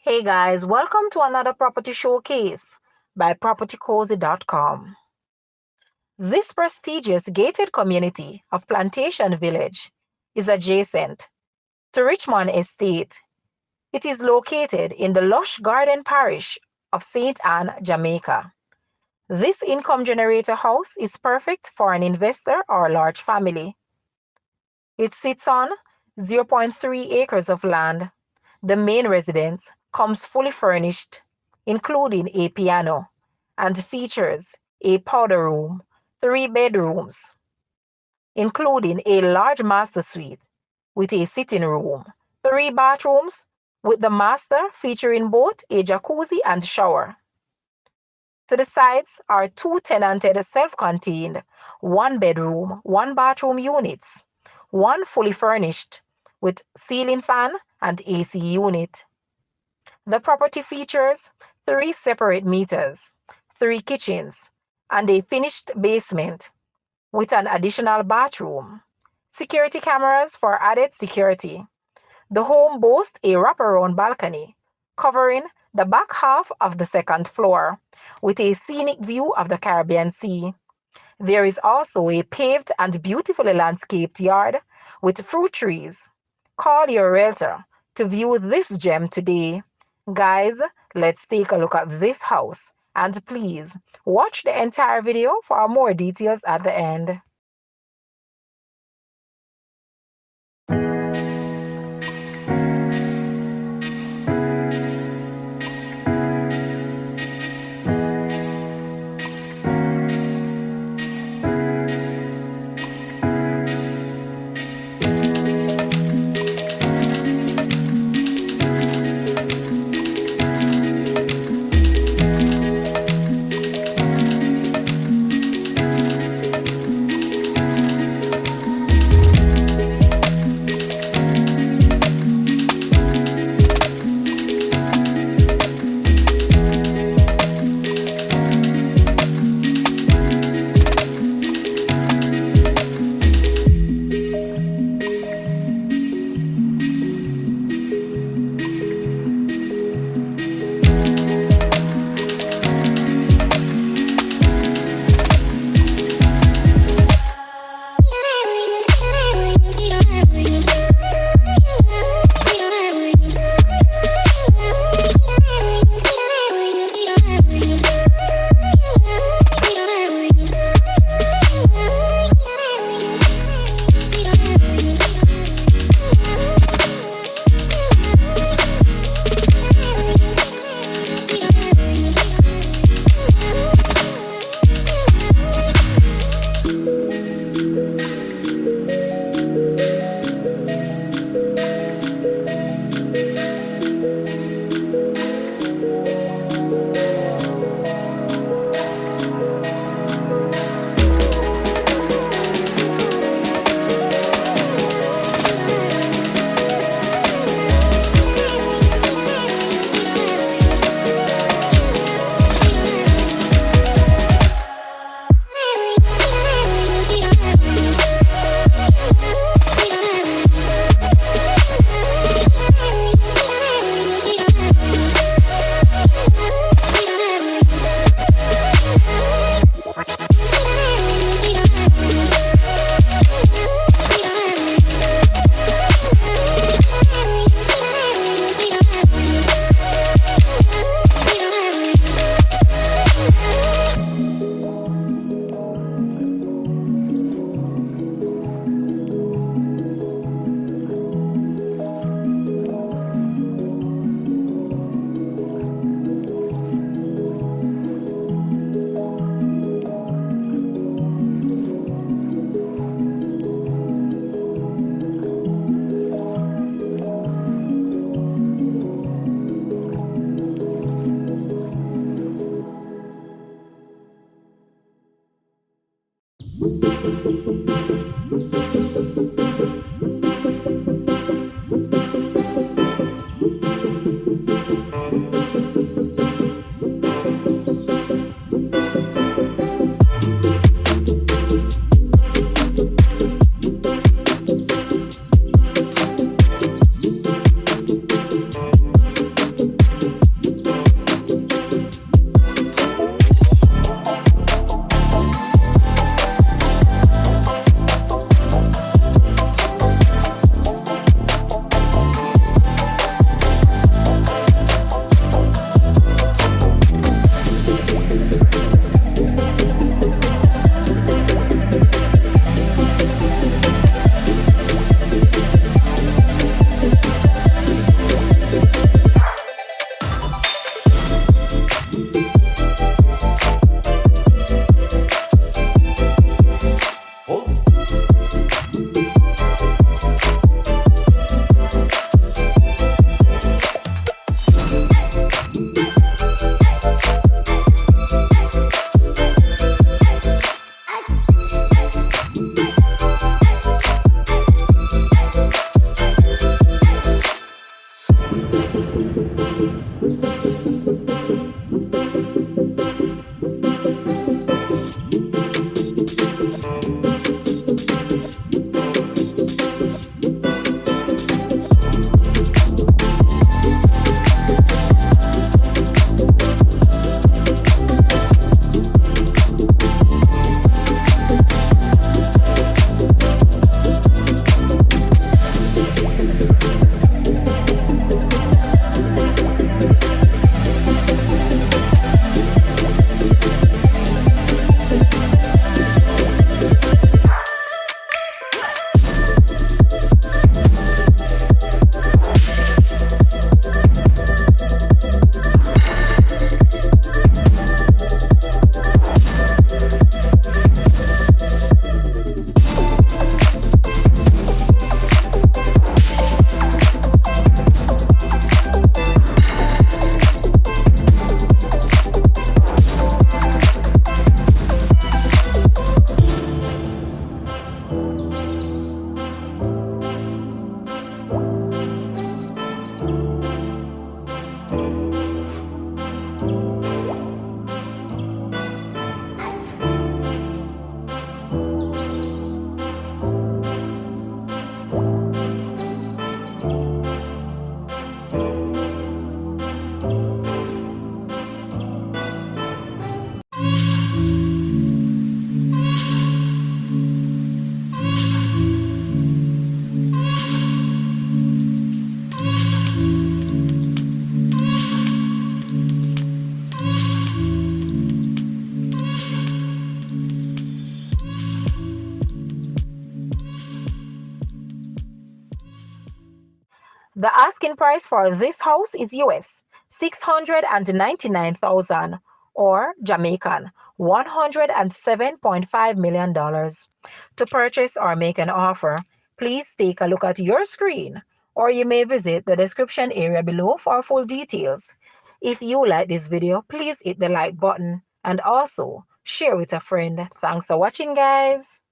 Hey guys, welcome to another property showcase by propertycozy.com. This prestigious gated community of Plantation Village is adjacent to Richmond Estate. It is located in the lush garden parish of St. Anne, Jamaica. This income generator house is perfect for an investor or a large family. It sits on 0.3 acres of land. The main residence comes fully furnished, including a piano, and features a powder room, 3 bedrooms, including a large master suite with a sitting room, 3 bathrooms, with the master featuring both a jacuzzi and shower. To the sides are 2 tenanted self-contained 1 bedroom, 1 bathroom units, 1 fully furnished with ceiling fan and AC unit. The property features 3 separate meters, 3 kitchens, and a finished basement with an additional bathroom. Security cameras for added security. The home boasts a wraparound balcony covering the back half of the second floor with a scenic view of the Caribbean Sea. There is also a paved and beautifully landscaped yard with fruit trees. Call your realtor to view this gem today. Guys, let's take a look at this house, and please watch the entire video for more details at the end. The asking price for this house is US $699,000 or Jamaican $107.5 million. To purchase or make an offer, please take a look at your screen, or you may visit the description area below for full details. If you like this video, please hit the like button and also share with a friend. Thanks for watching, guys.